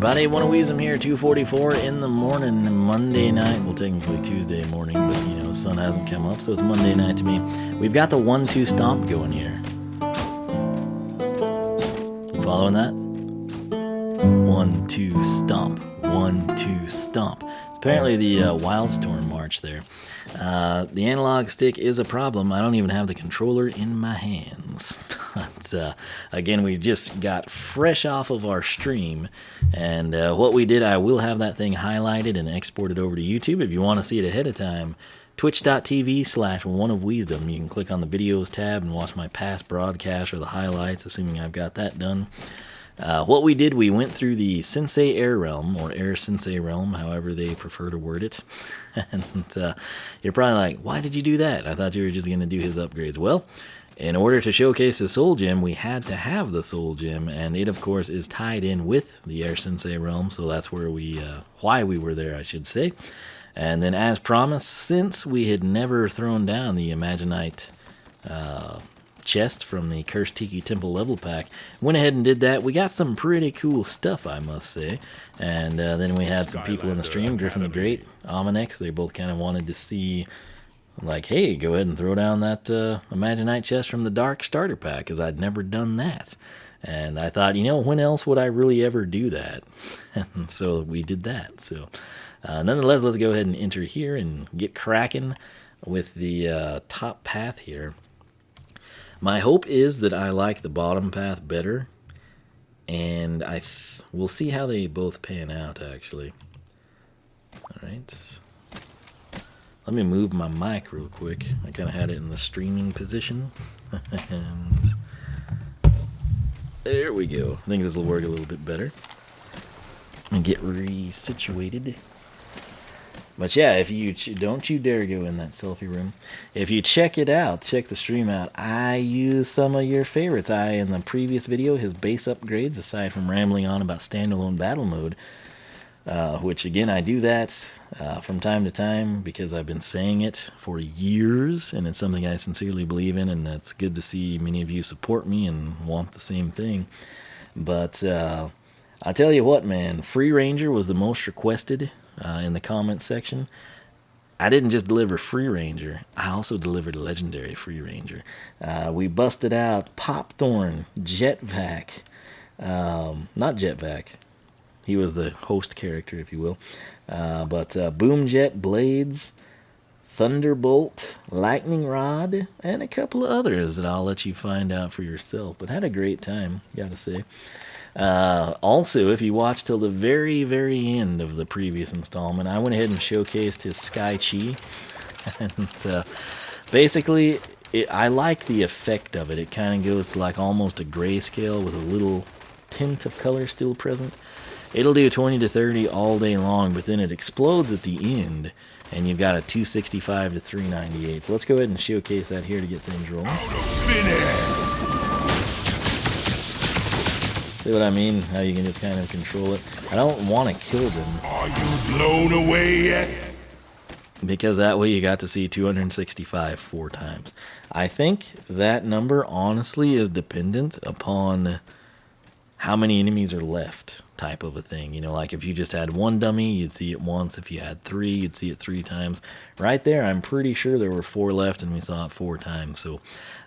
everybody? One of Wiisdom here, 2:44 in the morning, Monday night. Well, technically Tuesday morning, but you know, the sun hasn't come up, so it's Monday night to me. We've got the 1-2 stomp going here. You following that? 1-2 stomp. 1-2 stomp. It's apparently the Wildstorm march there. The analog stick is a problem. I don't even have the controller in my hands. But, again, we just got fresh off of our stream, and what we did, I will have that thing highlighted and exported over to YouTube. If you want to see it ahead of time, twitch.tv/oneofwiisdom. You can click on the videos tab and watch my past broadcasts or the highlights, assuming I've got that done. What we did, we went through the Sensei Air Realm, or Air Sensei Realm, however they prefer to word it. And you're probably like, why did you do that? I thought you were just going to do his upgrades. Well, in order to showcase the Soul Gem, we had to have the Soul Gem, and it, of course, is tied in with the Air Sensei Realm, so that's where why we were there, I should say. And then, as promised, since we had never thrown down the Imaginite chest from the Cursed Tiki Temple level pack, went ahead and did that. We got some pretty cool stuff, I must say. And then we had some people in the stream, Griffin the Great, Ominex. They both kind of wanted to see, like, hey, go ahead and throw down that Imaginite chest from the Dark Starter Pack, because I'd never done that. And I thought, you know, when else would I really ever do that? And so we did that. So nonetheless, let's go ahead and enter here and get cracking with the top path here. My hope is that I like the bottom path better, and we'll see how they both pan out, actually. All right. Let me move my mic real quick. I kind of had it in the streaming position. And there we go. I think this will work a little bit better. And get resituated. But yeah, if you don't you dare go in that selfie room. If you check it out, check the stream out, I use some of your favorites. In the previous video, his base upgrades, aside from rambling on about standalone battle mode, which again, I do that from time to time because I've been saying it for years, and it's something I sincerely believe in, and it's good to see many of you support me and want the same thing. But I tell you what, man, Free Ranger was the most requested in the comments section. I didn't just deliver Free Ranger, I also delivered a legendary Free Ranger. We busted out Popthorn, Jetvac, not Jetvac, he was the host character, if you will, but Boomjet, Blades, Thunderbolt, Lightning Rod, and a couple of others that I'll let you find out for yourself. But had a great time, gotta say. Also, if you watch till the very, very end of the previous installment, I went ahead and showcased his Sky Chi. And basically, I like the effect of it. It kind of goes to like almost a grayscale with a little tint of color still present. It'll do 20 to 30 all day long, but then it explodes at the end, and you've got a 265 to 398. So let's go ahead and showcase that here to get things rolling. See what I mean? How you can just kind of control it. I don't want to kill them. Are you blown away yet? Because that way you got to see 265 4 times. I think that number honestly is dependent upon how many enemies are left, type of a thing. You know, like if you just had one dummy, you'd see it once. If you had 3, you'd see it 3 times. Right there, I'm pretty sure there were 4 left and we saw it 4 times. So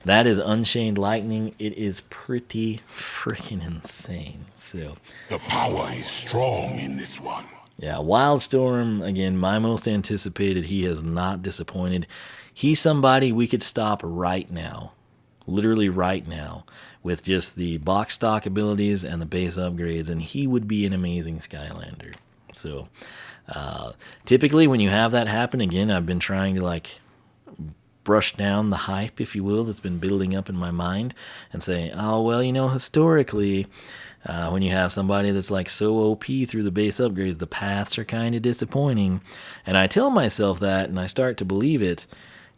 that is Unchained Lightning. It is pretty freaking insane. So the power is strong in this one. Yeah, Wildstorm, again, my most anticipated. He has not disappointed. He's somebody we could stop right now. Literally right now. With just the box stock abilities and the base upgrades, and he would be an amazing Skylander. So, typically when you have that happen, again, I've been trying to like brush down the hype, if you will, that's been building up in my mind, and say, oh, well, you know, historically, when you have somebody that's like so OP through the base upgrades, the paths are kind of disappointing. And I tell myself that, and I start to believe it.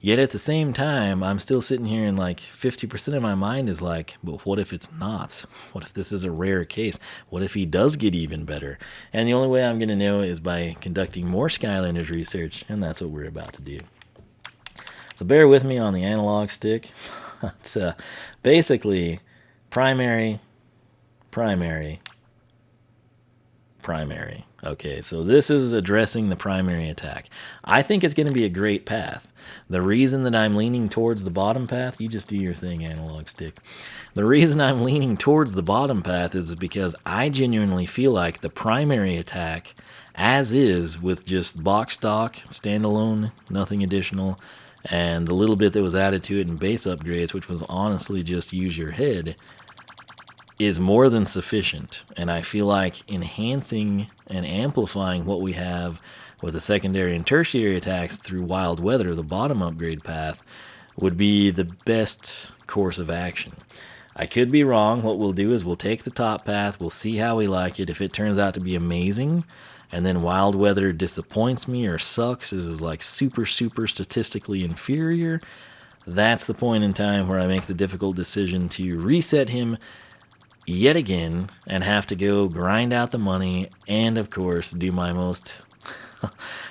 Yet at the same time, I'm still sitting here and like 50% of my mind is like, but what if it's not? What if this is a rare case? What if he does get even better? And the only way I'm going to know is by conducting more Skylanders research, and that's what we're about to do. So bear with me on the analog stick. It's primary, primary. Okay, so this is addressing the primary attack. I think it's going to be a great path. The reason that I'm leaning towards the bottom path, you just do your thing, analog stick. The reason I'm leaning towards the bottom path is because I genuinely feel like the primary attack, as is, with just box stock, standalone, nothing additional, and the little bit that was added to it in base upgrades, which was honestly just use your head, is more than sufficient. And I feel like enhancing and amplifying what we have with the secondary and tertiary attacks through Wild Weather, the bottom upgrade path, would be the best course of action. I could be wrong. What we'll do is we'll take the top path, we'll see how we like it. If it turns out to be amazing, and then Wild Weather disappoints me or sucks, is like super statistically inferior, that's the point in time where I make the difficult decision to reset him yet again and have to go grind out the money and, of course, do my most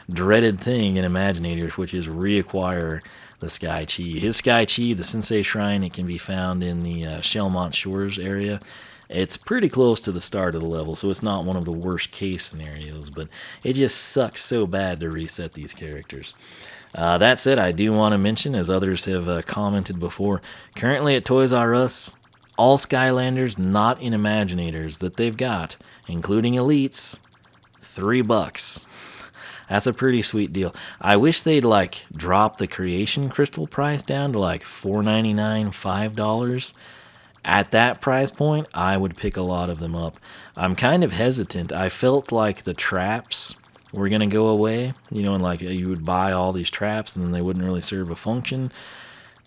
dreaded thing in Imaginators, which is reacquire the Sky Chi. His Sky Chi, the Sensei Shrine, it can be found in the Shellmont Shores area. It's pretty close to the start of the level, so it's not one of the worst case scenarios, but it just sucks so bad to reset these characters. That said, I do want to mention, as others have commented before, currently at Toys R Us, all Skylanders not in Imaginators that they've got, including Elites, $3. That's a pretty sweet deal. I wish they'd like drop the creation crystal price down to like $4.99, $5. At that price point, I would pick a lot of them up. I'm kind of hesitant. I felt like the traps were going to go away, you know, and like you would buy all these traps and then they wouldn't really serve a function.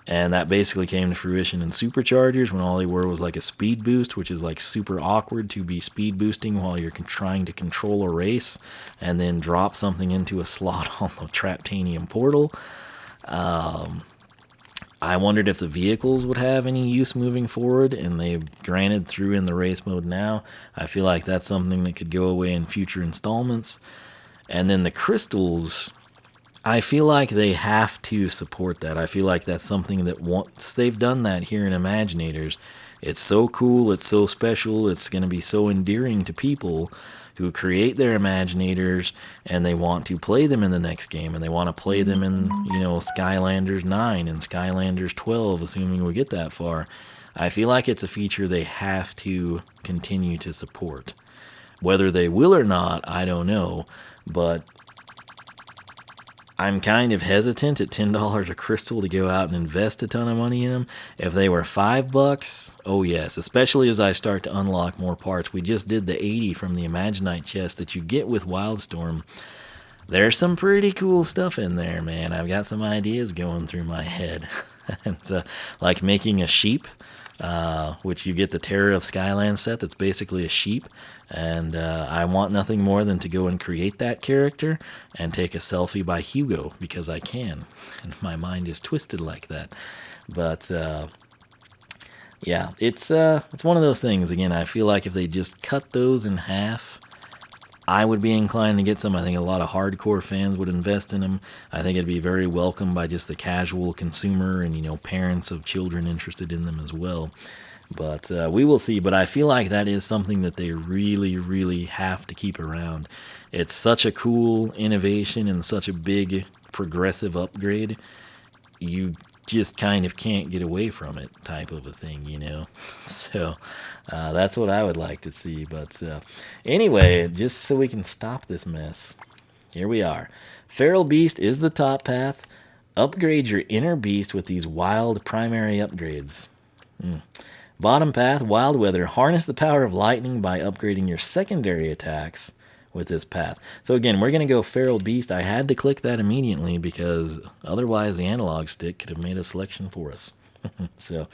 And that basically came to fruition in Superchargers when all they were was like a speed boost, which is like super awkward to be speed boosting while you're trying to control a race and then drop something into a slot on the Traptanium portal. I wondered if the vehicles would have any use moving forward, and they've granted threw in the race mode now. I feel like that's something that could go away in future installments. And then the crystals, I feel like they have to support that. I feel like that's something that once they've done that here in Imaginators, it's so cool, it's so special, it's going to be so endearing to people who create their Imaginators and they want to play them in the next game, and they want to play them in, you know, Skylanders 9 and Skylanders 12, assuming we get that far. I feel like it's a feature they have to continue to support. Whether they will or not, I don't know, but I'm kind of hesitant at $10 a crystal to go out and invest a ton of money in them. If they were $5, oh yes, especially as I start to unlock more parts. We just did the 80 from the Imaginite chest that you get with Wildstorm. There's some pretty cool stuff in there, man. I've got some ideas going through my head. It's like making a sheep, which you get the Terror of Skyland set that's basically a sheep. And I want nothing more than to go and create that character and take a selfie by Hugo, because I can. And my mind is twisted like that. But yeah, it's one of those things. Again, I feel like if they just cut those in half, I would be inclined to get some. I think a lot of hardcore fans would invest in them. I think it'd be very welcome by just the casual consumer and, you know, parents of children interested in them as well. But we will see. But I feel like that is something that they really have to keep around. It's such a cool innovation and such a big progressive upgrade. You just kind of can't get away from it, type of a thing, you know. So that's what I would like to see. But anyway, just so we can stop this mess, here we are. Feral Beast is the top path. Upgrade your inner beast with these wild primary upgrades. Bottom path, Wild Weather. Harness the power of lightning by upgrading your secondary attacks with this path. So again, we're going to go Feral Beast. I had to click that immediately because otherwise the analog stick could have made a selection for us. So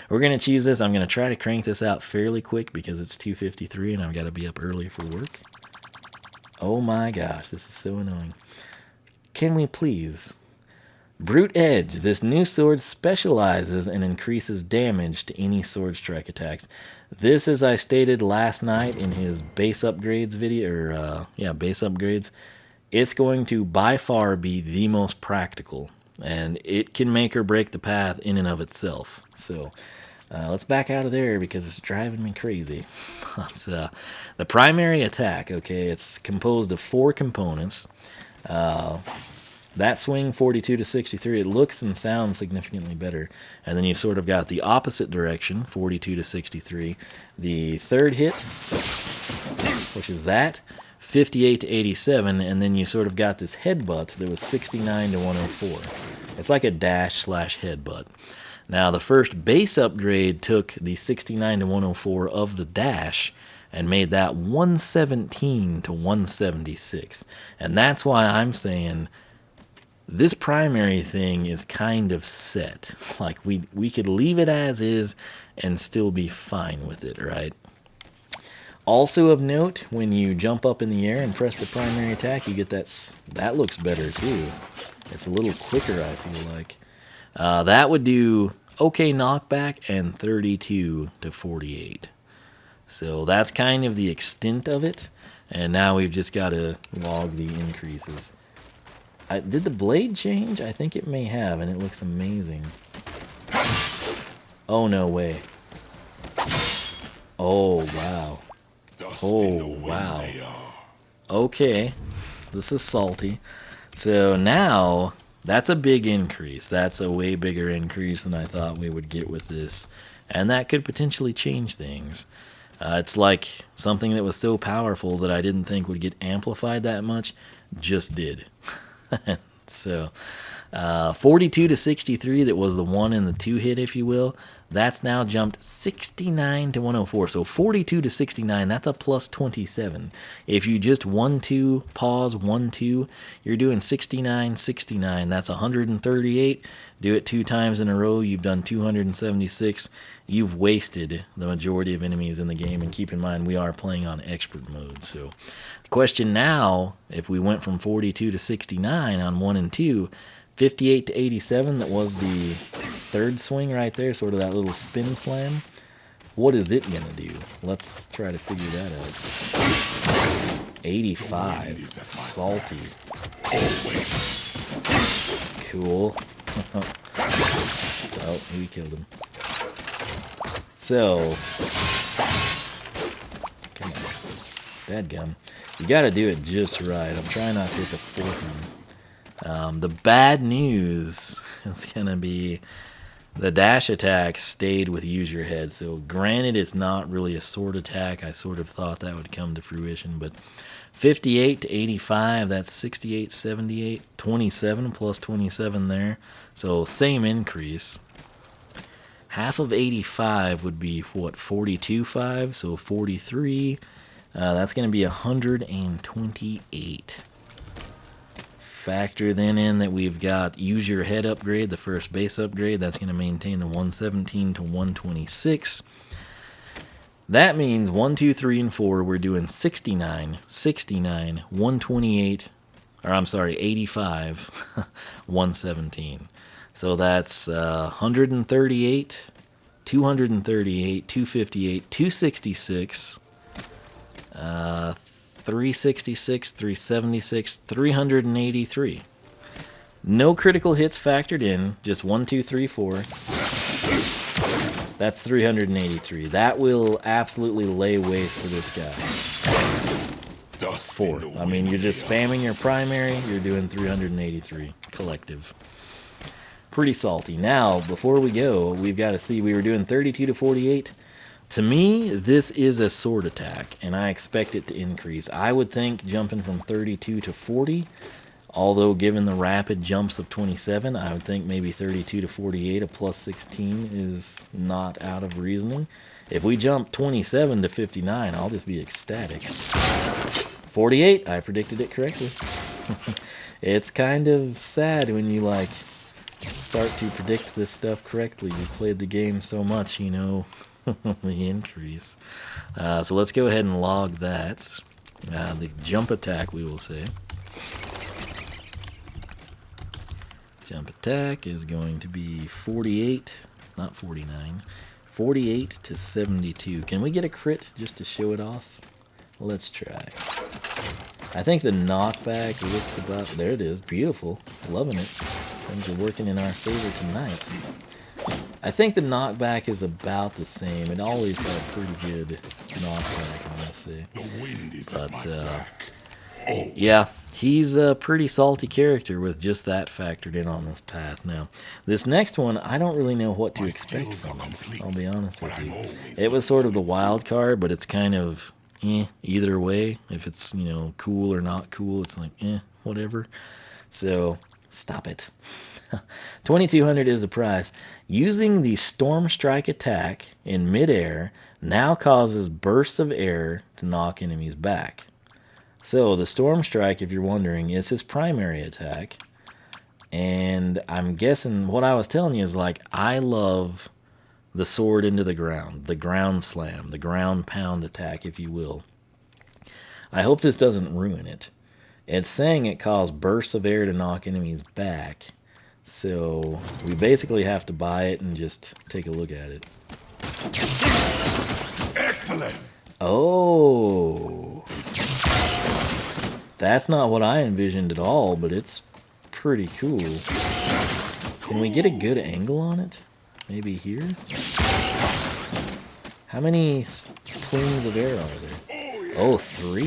we're going to choose this. I'm going to try to crank this out fairly quick because it's 2:53 and I've got to be up early for work. Oh my gosh, this is so annoying. Can we please? Brute Edge. This new sword specializes and increases damage to any sword strike attacks. This, as I stated last night in his base upgrades video, or base upgrades, it's going to by far be the most practical, and it can make or break the path in and of itself. So Let's back out of there because it's driving me crazy. It's, the primary attack, okay, it's composed of 4 components. That swing, 42 to 63, it looks and sounds significantly better. And then you've sort of got the opposite direction, 42 to 63. The third hit, which is that, 58 to 87, and then you sort of got this headbutt that was 69 to 104. It's like a dash / headbutt. Now, the first base upgrade took the 69 to 104 of the dash and made that 117 to 176. And that's why I'm saying this primary thing is kind of set. Like, we could leave it as is and still be fine with it, right? Also of note, when you jump up in the air and press the primary attack, you get that looks better too. It's a little quicker, I feel like. That would do okay knockback and 32 to 48. So that's kind of the extent of it. And now we've just got to log the increases. Did the blade change? I think it may have, and it looks amazing. Oh, no way. Oh, wow. Oh, wow. Okay. This is salty. So now, that's a big increase. That's a way bigger increase than I thought we would get with this. And that could potentially change things. It's like something that was so powerful that I didn't think would get amplified that much, just did. So, 42 to 63, that was the 1 and the 2 hit, if you will. That's now jumped 69 to 104. So 42 to 69, that's a plus 27. If you just 1-2, pause, 1-2, you're doing 69, 69. That's 138. Do it 2 times in a row, you've done 276. You've wasted the majority of enemies in the game. And keep in mind, we are playing on expert mode. So the question now, if we went from 42 to 69 on 1 and 2, 58 to 87, that was the third swing right there, sort of that little spin slam. What is it going to do? Let's try to figure that out. 85. Salty. Cool. Oh, we killed him. So, come on. Dadgum. You got to do it just right. I'm trying not to hit the fourth one. The bad news is going to be the dash attack stayed with use your head. So granted, it's not really a sword attack. I sort of thought that would come to fruition, but 58 to 85, that's 68, 78, 27 plus 27 there. So same increase. Half of 85 would be, what, 42.5? So 43. That's going to be 128. Factor then in that we've got use your head upgrade, the first base upgrade. That's going to maintain the 117 to 126. That means 1, 2, 3, and 4, we're doing 69, 69, 128, or I'm sorry, 85, 117. So that's 138, 238, 258, 266, 366, 376, 383. No critical hits factored in, just 1, 2, 3, 4. That's 383. That will absolutely lay waste to this guy. 4. I mean, you're just spamming your primary, you're doing 383 collective. Pretty salty. Now, before we go, we've got to see, we were doing 32 to 48. To me, this is a sword attack, and I expect it to increase. I would think jumping from 32 to 40, although given the rapid jumps of 27, I would think maybe 32 to 48, a plus 16 is not out of reasoning. If we jump 27 to 59, I'll just be ecstatic. 48, I predicted it correctly. It's kind of sad when you, like, start to predict this stuff correctly. You've played the game so much, you know the increase. So let's go ahead and log that. The jump attack, we will say. Jump attack is going to be 48, not 49, 48 to 72. Can we get a crit just to show it off? Let's try. I think the knockback looks about, there it is, beautiful, loving it. Things are working in our favor tonight. I think the knockback is about the same. It always had pretty good knockback, I must say. The wind is But, at my back. Oh, yeah, he's a pretty salty character with just that factored in on this path. Now, this next one, I don't really know what to my expect skills are from it. complete, I'll be honest but with I'm you. always It was sort of the wild card, but it's kind of either way. If it's, you know, cool or not cool, it's like, whatever. So, stop it. 2200 is the price. Using the Storm Strike attack in midair now causes bursts of air to knock enemies back. So the Storm Strike, if you're wondering, is his primary attack. And I'm guessing what I was telling you is like, I love the sword into the ground slam, the ground pound attack, if you will. I hope this doesn't ruin it. It's saying it caused bursts of air to knock enemies back. So we basically have to buy it and just take a look at it. excellent. Oh, that's not what I envisioned at all, but it's pretty cool. Can we get a good angle on it? Maybe here? How many plumes of air are there? Oh, 3.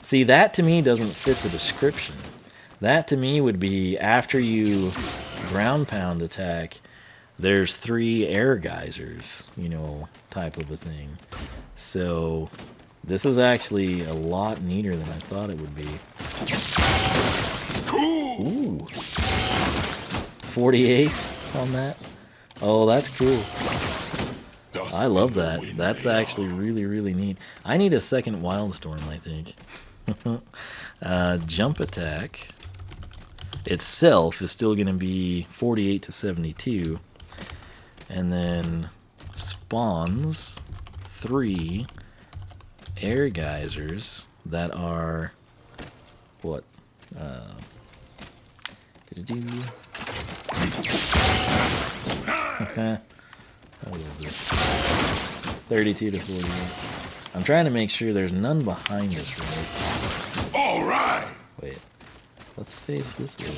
See, that to me doesn't fit the description. That to me would be after you ground pound attack, there's 3 air geysers, you know, type of a thing. So this is actually a lot neater than I thought it would be. Ooh. 48 on that. Oh, that's cool. I love that. That's actually really, really neat. I need a second Wildstorm, I think. Jump attack itself is still going to be 48 to 72. And then spawns 3 air geysers that are what? I love this. 32 to 48. I'm trying to make sure there's none behind us, right? All right. Wait. Let's face this way.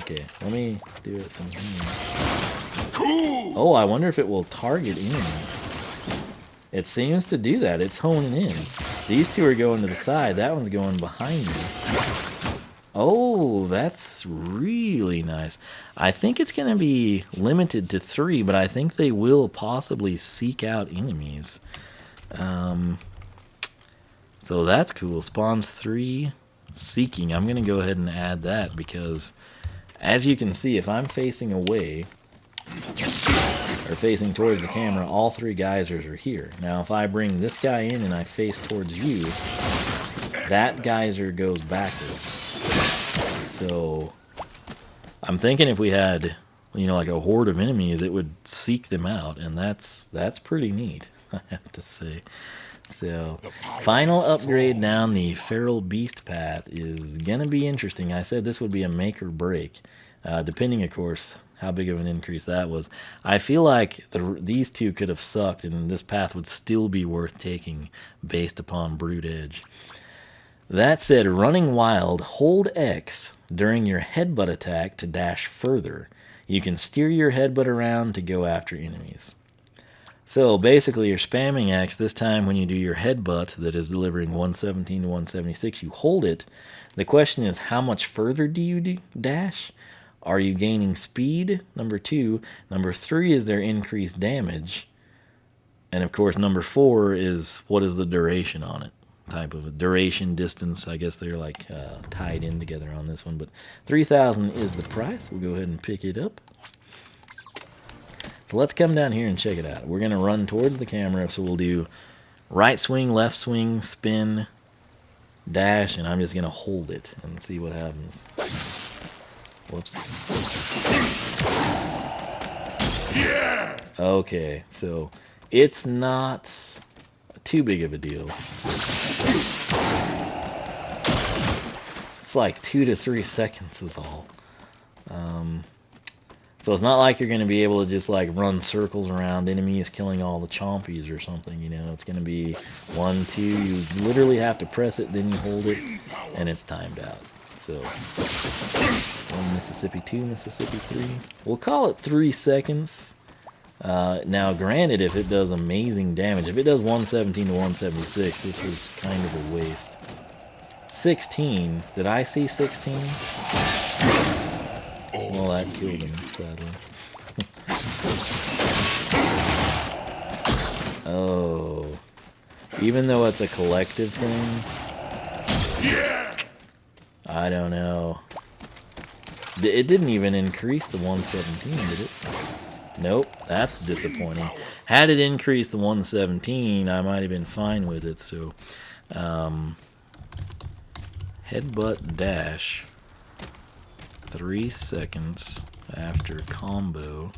Okay, let me do it from here. Cool. Oh, I wonder if it will target enemies. It seems to do that. It's honing in. These 2 are going to the side. That one's going behind me. Oh, that's really nice. I think it's going to be limited to 3, but I think they will possibly seek out enemies. So that's cool. Spawns 3 seeking. I'm going to go ahead and add that because, as you can see, if I'm facing away or facing towards the camera, all 3 geysers are here. Now, if I bring this guy in and I face towards you, that geyser goes backwards. So I'm thinking if we had, you know, like a horde of enemies, it would seek them out, and that's pretty neat, I have to say. So final upgrade down the Feral Beast path is gonna be interesting. I said this would be a make or break, depending, of course, how big of an increase that was. I feel like these 2 could have sucked, and this path would still be worth taking based upon Brood Edge. That said, running wild, hold X during your headbutt attack to dash further. You can steer your headbutt around to go after enemies. So basically you're spamming X. This time when you do your headbutt that is delivering 117 to 176, you hold it. The question is, how much further do you dash? Are you gaining speed? Number 2. Number 3 is there increased damage. And of course number 4 is what is the duration on it. Type of a duration, distance. I guess they're like tied in together on this one, but 3,000 is the price. We'll go ahead and pick it up. So let's come down here and check it out. We're gonna run towards the camera, so we'll do right swing, left swing, spin, dash, and I'm just gonna hold it and see what happens. Whoops. Yeah. Okay, so it's not too big of a deal. It's like 2 to 3 seconds is all. So it's not like you're going to be able to just like run circles around enemies killing all the chompies or something, you know. It's going to be 1, 2, you literally have to press it, then you hold it, and it's timed out. So, 1 Mississippi 2, Mississippi 3. We'll call it 3 seconds. Now, granted, if it does amazing damage, if it does 117 to 176, this was kind of a waste. 16. Did I see 16? Well, that killed him, sadly. Oh. Even though it's a collective thing, I don't know. It didn't even increase the 117, did it? Nope, that's disappointing. Had it increased the 117, I might have been fine with it. So, headbutt dash, 3 seconds after combo,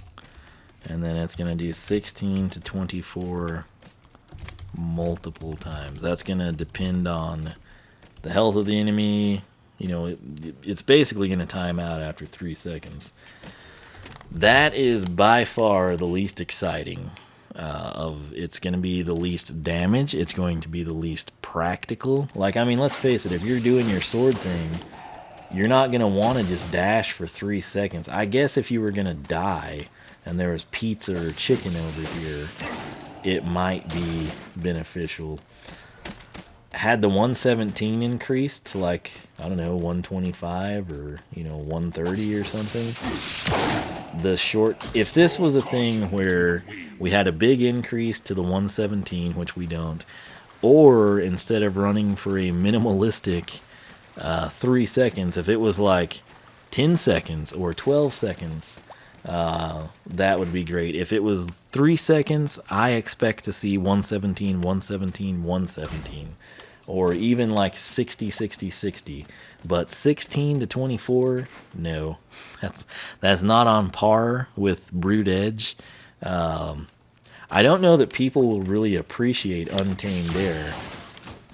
and then it's going to do 16 to 24 multiple times. That's going to depend on the health of the enemy. You know, it's basically going to time out after 3 seconds. That is by far the least exciting. It's going to be the least damage. It's going to be the least practical. Like, I mean, let's face it, if you're doing your sword thing, you're not going to want to just dash for 3 seconds. I guess if you were going to die and there was pizza or chicken over here, it might be beneficial. Had the 117 increased to, like, I don't know, 125 or, you know, 130 or something, if this was a thing where we had a big increase to the 117, which we don't, or instead of running for a minimalistic 3 seconds, if it was like 10 seconds or 12 seconds, that would be great. If it was 3 seconds, I expect to see 117, 117, 117, or even like 60, 60, 60. But 16 to 24, no, that's not on par with Brood Edge. I don't know that people will really appreciate Untamed Air,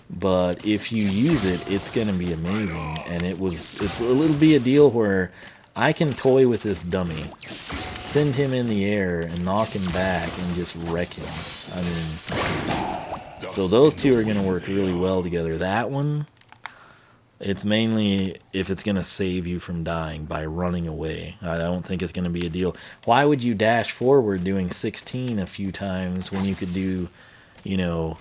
but if you use it, it's going to be amazing. And it'll be a deal where I can toy with this dummy, send him in the air and knock him back and just wreck him. I mean, so those two are going to work really well together. That one, it's mainly if it's going to save you from dying by running away. I don't think it's going to be a deal. Why would you dash forward doing 16 a few times when you could do, you know,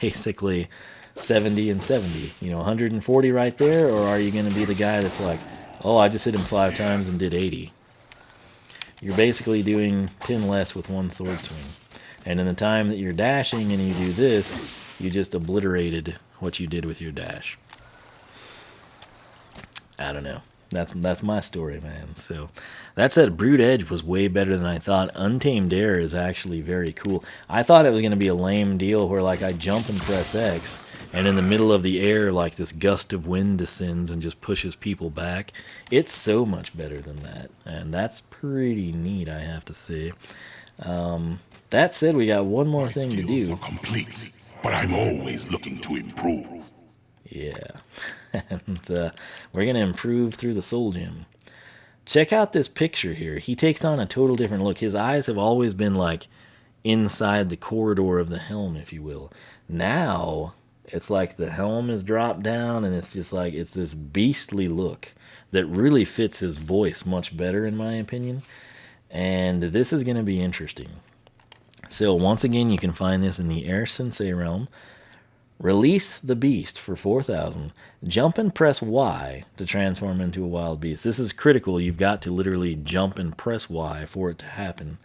basically 70 and 70, you know, 140 right there? Or are you going to be the guy that's like, oh, I just hit him 5 times and did 80? You're basically doing 10 less with one sword swing. And in the time that you're dashing and you do this, you just obliterated what you did with your dash. I don't know. That's my story, man. So that said, Brood Edge was way better than I thought. Untamed Air is actually very cool. I thought it was going to be a lame deal where, like, I jump and press X, and in the middle of the air, like, this gust of wind descends and just pushes people back. It's so much better than that, and that's pretty neat, I have to say. That said, we got one more thing to do. Are complete, but I'm always looking to improve. Yeah. And we're going to improve through the Soul Gem. Check out this picture here. He takes on a total different look. His eyes have always been like inside the corridor of the helm, if you will. Now, it's like the helm is dropped down and it's just like, it's this beastly look that really fits his voice much better, in my opinion. And this is going to be interesting. So once again, you can find this in the Air Sensei realm. Release the beast for 4,000. Jump and press Y to transform into a wild beast. This is critical. You've got to literally jump and press Y for it to happen,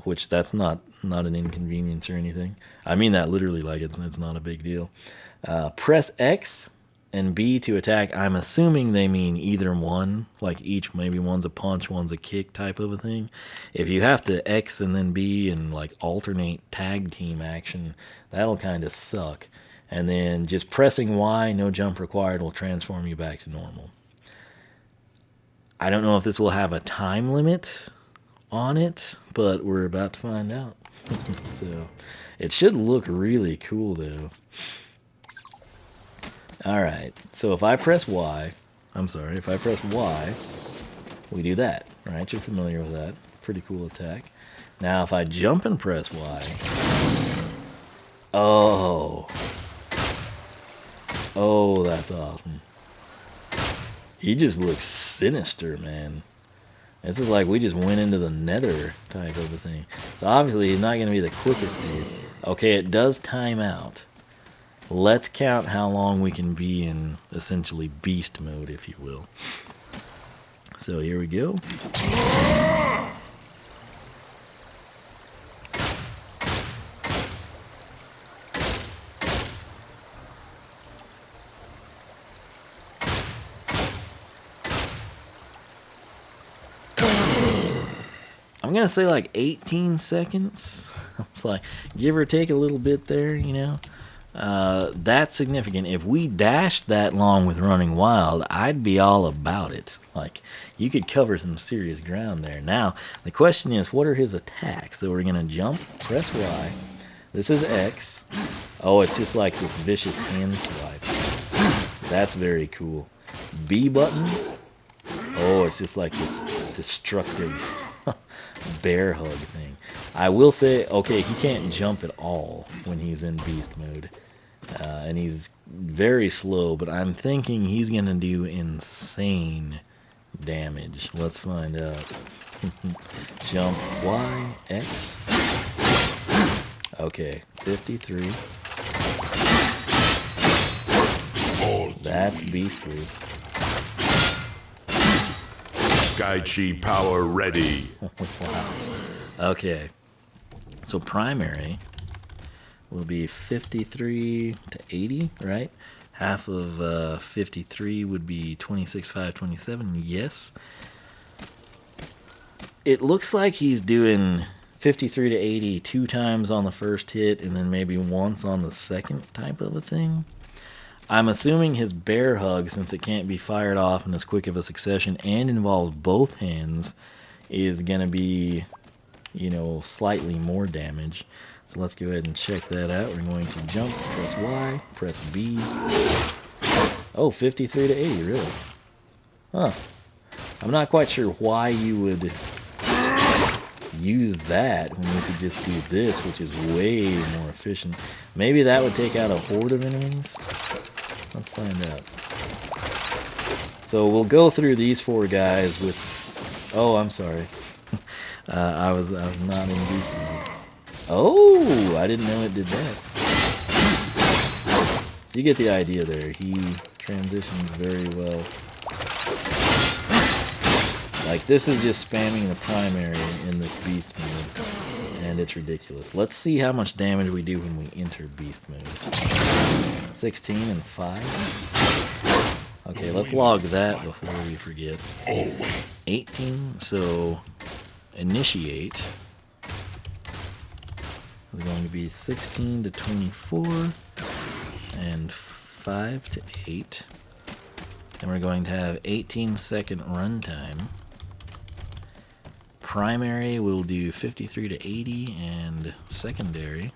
which that's not an inconvenience or anything. I mean that literally, like it's not a big deal. Press X and B to attack. I'm assuming they mean either one, like each, maybe one's a punch, one's a kick type of a thing. If you have to X and then B and like alternate tag team action, that'll kind of suck. And then just pressing Y, no jump required, will transform you back to normal. I don't know if this will have a time limit on it, but we're about to find out. So it should look really cool though. Alright, so if I press Y, we do that, right? You're familiar with that. Pretty cool attack. Now if I jump and press Y, oh, that's awesome. He just looks sinister, man. This is like we just went into the nether type of a thing. So obviously he's not going to be the quickest dude. Okay, it does time out. Let's count how long we can be in essentially beast mode, if you will. So here we go. I'm going to say like 18 seconds. It's like, give or take a little bit there, you know. That's significant. If we dashed that long with running wild, I'd be all about it. Like, you could cover some serious ground there. Now, the question is, what are his attacks? So we're going to jump, press Y. This is X. Oh, it's just like this vicious hand swipe. That's very cool. B button. Oh, it's just like this destructive bear hug thing. I will say, okay, he can't jump at all when he's in beast mode. And he's very slow, but I'm thinking he's going to do insane damage. Let's find out. Jump Y, X. Okay, 53. That's beastly. Sky Chi power ready. Wow. Okay. So primary will be 53 to 80, right? Half of 53 would be 26, 5, 27. Yes. It looks like he's doing 53 to 80 2 times on the first hit and then maybe once on the second type of a thing. I'm assuming his bear hug, since it can't be fired off in as quick of a succession and involves both hands, is going to be, you know, slightly more damage. So let's go ahead and check that out. We're going to jump, press Y, press B. Oh, 53 to 80, really? Huh. I'm not quite sure why you would use that when you could just do this, which is way more efficient. Maybe that would take out a horde of enemies? Let's find out. So we'll go through these 4 guys with... Oh, I'm sorry. I was not in beast mode. Oh, I didn't know it did that. So you get the idea there. He transitions very well. Like, this is just spamming the primary in this beast mode, and it's ridiculous. Let's see how much damage we do when we enter beast mode. 16 and 5. Okay, let's log that before we forget. 18, so initiate is going to be 16 to 24 and 5 to 8. And we're going to have 18-second runtime. Primary will do 53 to 80, and secondary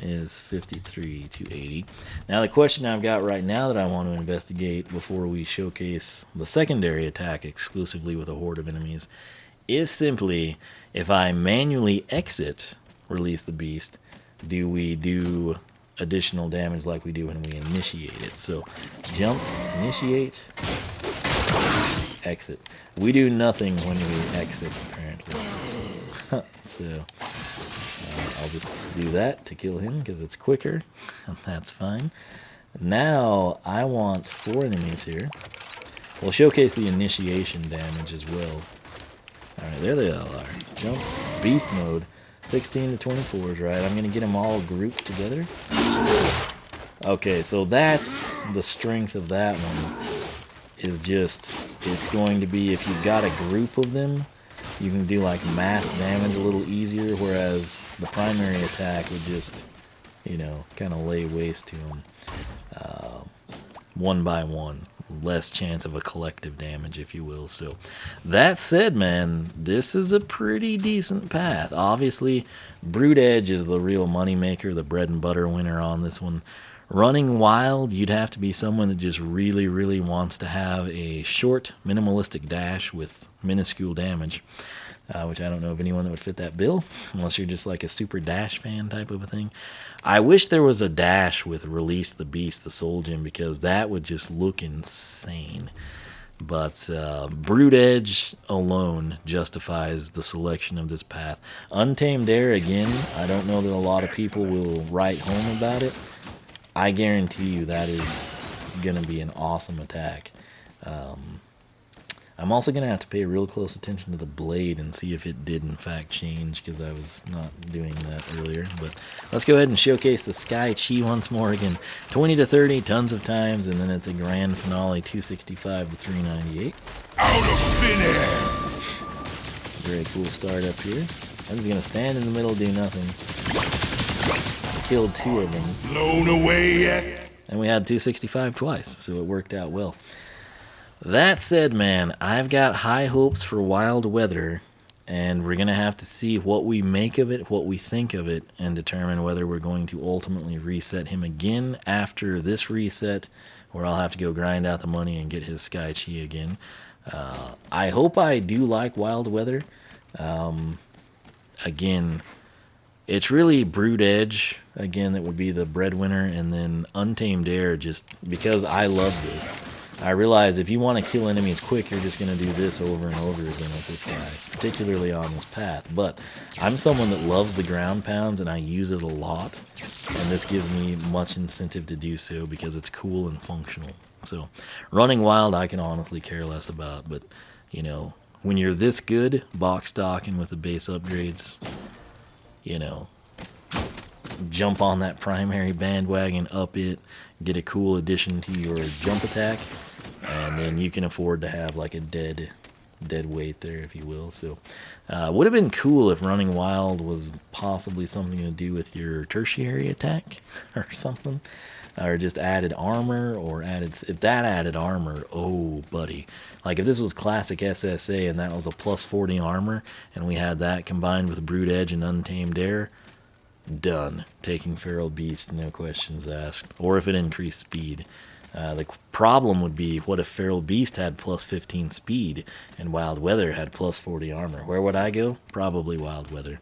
is 53 to 80. Now the question I've got right now that I want to investigate before we showcase the secondary attack exclusively with a horde of enemies is simply, if I manually exit release the beast, do we do additional damage like we do when we initiate it? So jump, initiate, exit. We do nothing when we exit, apparently. So I'll just do that to kill him because it's quicker, and that's fine. Now I want 4 enemies here. We'll showcase the initiation damage as well. Alright, there they all are. Jump, beast mode, 16 to 24s, right? I'm going to get them all grouped together. Okay, so that's the strength of that one. Is just, it's going to be, if you've got a group of them, you can do like mass damage a little easier, whereas the primary attack would just, you know, kind of lay waste to them one by one. Less chance of a collective damage, if you will. So that said, man, this is a pretty decent path. Obviously, Brood Edge is the real moneymaker, the bread and butter winner on this one. Running wild, you'd have to be someone that just really, really wants to have a short, minimalistic dash with minuscule damage, which I don't know of anyone that would fit that bill, unless you're just like a super dash fan type of a thing. I wish there was a dash with Release the Beast, the Soul Gem, because that would just look insane. But Brood Edge alone justifies the selection of this path. Untamed Air, again, I don't know that a lot of people will write home about it. I guarantee you that is going to be an awesome attack. I'm also going to have to pay real close attention to the blade and see if it did in fact change, because I was not doing that earlier. But let's go ahead and showcase the Sky Chi once more. Again, 20 to 30 tons of times, and then at the grand finale, 265 to 398. Out of thin air! Very cool start up here. I'm just going to stand in the middle, do nothing. Killed 2 of them. Blown away yet? And we had 265 twice, so it worked out well. That said, man, I've got high hopes for Wild Weather, and we're going to have to see what we make of it, what we think of it, and determine whether we're going to ultimately reset him again after this reset, or I'll have to go grind out the money and get his Sky Chi again. I hope I do like Wild Weather. Again, it's really Brood Edge, again, that would be the breadwinner, and then Untamed Air, just because I love this. I realize if you want to kill enemies quick, you're just going to do this over and over again with this guy, particularly on this path. But I'm someone that loves the ground pounds, and I use it a lot, and this gives me much incentive to do so because it's cool and functional. So running wild, I can honestly care less about, but, you know, when you're this good, box stocking with the base upgrades, you know, jump on that primary bandwagon, up it, get a cool addition to your jump attack, and then you can afford to have like a dead weight there, if you will. So would have been cool if running wild was possibly something to do with your tertiary attack or something, or just added armor, or if that added armor, oh buddy, like if this was classic SSA and that was a plus 40 armor and we had that combined with Brood Edge and Untamed Air, done. Taking Feral Beast, no questions asked. Or if it increased speed. The problem would be, what if Feral Beast had plus 15 speed and Wild Weather had plus 40 armor? Where would I go? Probably Wild Weather.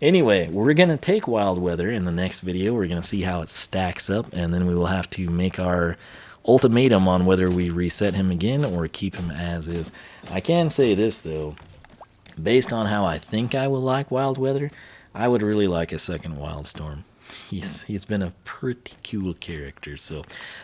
Anyway, we're going to take Wild Weather in the next video. We're going to see how it stacks up, and then we will have to make our ultimatum on whether we reset him again or keep him as is. I can say this, though. Based on how I think I will like Wild Weather, I would really like a second Wildstorm. He's been a pretty cool character, so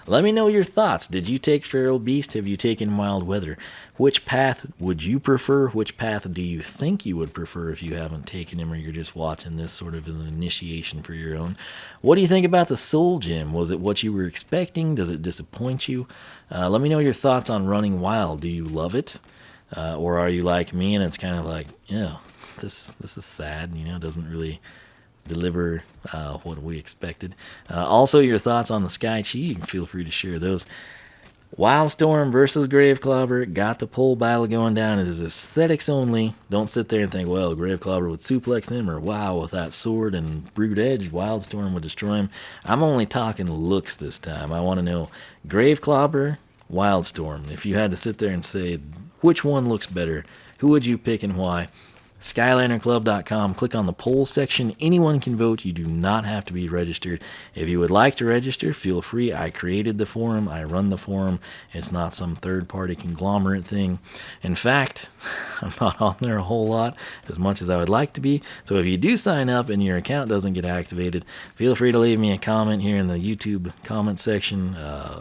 let me know your thoughts. Did you take Feral Beast? Have you taken Wild Weather? Which path would you prefer? Which path do you think you would prefer if you haven't taken him, or you're just watching this sort of as an initiation for your own? What do you think about the Soul Gem? Was it what you were expecting? Does it disappoint you? Let me know your thoughts on running wild. Do you love it? Or are you like me and it's kind of like, yeah, this is sad, you know, it doesn't really deliver what we expected. Also, your thoughts on the Sky Chi, you can feel free to share those. Wildstorm versus Grave Clobber, got the pole battle going down. It is aesthetics only. Don't sit there and think, well, Grave Clobber would suplex him, or wow, with that sword and Brood Edge, Wildstorm would destroy him. I'm only talking looks this time. I want to know Grave Clobber, Wildstorm. If you had to sit there and say which one looks better, who would you pick and why? SkylanderClub.com. Click on the polls section. Anyone can vote. You do not have to be registered. If you would like to register, feel free. I created the forum. I run the forum. It's not some third-party conglomerate thing. In fact, I'm not on there a whole lot, as much as I would like to be. So if you do sign up and your account doesn't get activated, feel free to leave me a comment here in the YouTube comment section.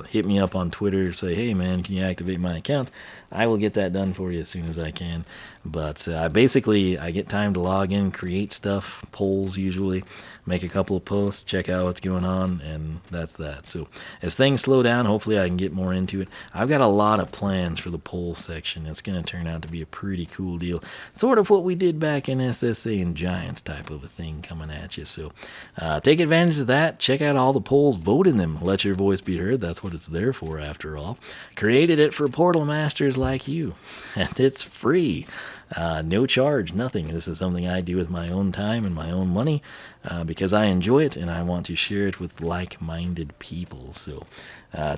Hit me up on Twitter. Say, hey, man, can you activate my account? I will get that done for you as soon as I can. But I get time to log in, create stuff, polls usually, make a couple of posts, check out what's going on, and that's that. So as things slow down, hopefully I can get more into it. I've got a lot of plans for the polls section. It's going to turn out to be a pretty cool deal. Sort of what we did back in SSA and Giants type of a thing coming at you. So take advantage of that. Check out all the polls. Vote in them. Let your voice be heard. That's what it's there for, after all. Created it for Portal Masters like you, and it's free. No charge, nothing. This is something I do with my own time and my own money because I enjoy it and I want to share it with like-minded people. So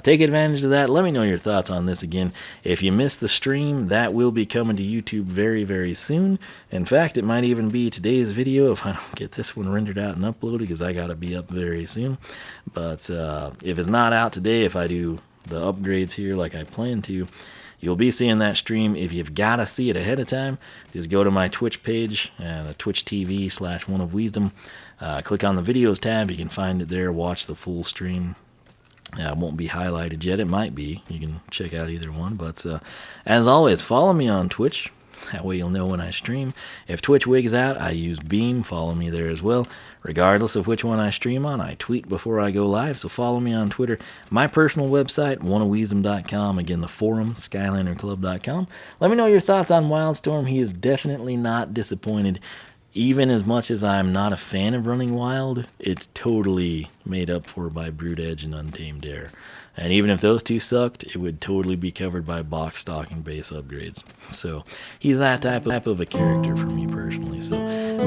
take advantage of that. Let me know your thoughts on this again. If you missed the stream, that will be coming to YouTube very, very soon. In fact, it might even be today's video if I don't get this one rendered out and uploaded, because I got to be up very soon. But if it's not out today, if I do the upgrades here like I plan to, you'll be seeing that stream. If you've got to see it ahead of time, just go to my Twitch page, Twitch TV/OneOfWiisdom. Click on the videos tab. You can find it there. Watch the full stream. It won't be highlighted yet. It might be. You can check out either one. But as always, follow me on Twitch. That way you'll know when I stream. If Twitch wigs out, I use Beam. Follow me there as well. Regardless of which one I stream on, I tweet before I go live, so follow me on Twitter. My personal website, oneofwiisdom.com. Again, the forum, skylanderclub.com. Let me know your thoughts on Wildstorm. He is definitely not disappointed. Even as much as I'm not a fan of running Wild, it's totally made up for by Brood Edge and Untamed Air. And even if those two sucked, it would totally be covered by box stock and base upgrades. So he's that type of a character for me personally. So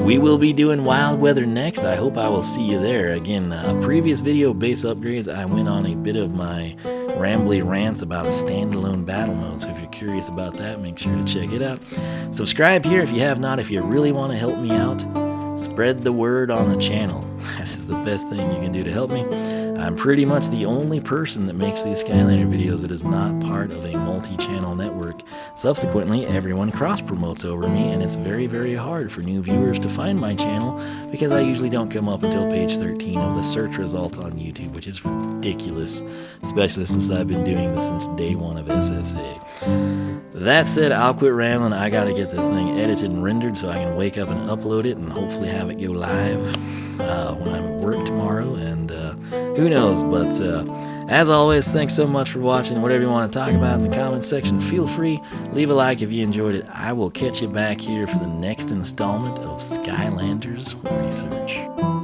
we will be doing Wild Weather next. I hope I will see you there. Again, a previous video, base upgrades, I went on a bit of my rambly rants about a standalone battle mode. So if you're curious about that, make sure to check it out. Subscribe here if you have not. If you really want to help me out, spread the word on the channel. That is the best thing you can do to help me. I'm pretty much the only person that makes these Skylander videos that is not part of a multi-channel network. Subsequently, everyone cross-promotes over me, and it's very, very hard for new viewers to find my channel because I usually don't come up until page 13 of the search results on YouTube, which is ridiculous, especially since I've been doing this since day one of SSA. That said, I'll quit rambling. I gotta get this thing edited and rendered so I can wake up and upload it and hopefully have it go live when I'm at work tomorrow, and who knows. But as always, thanks so much for watching. Whatever you want to talk about in the comments section, feel free. Leave a like if you enjoyed it. I will catch you back here for the next installment of Skylanders Research.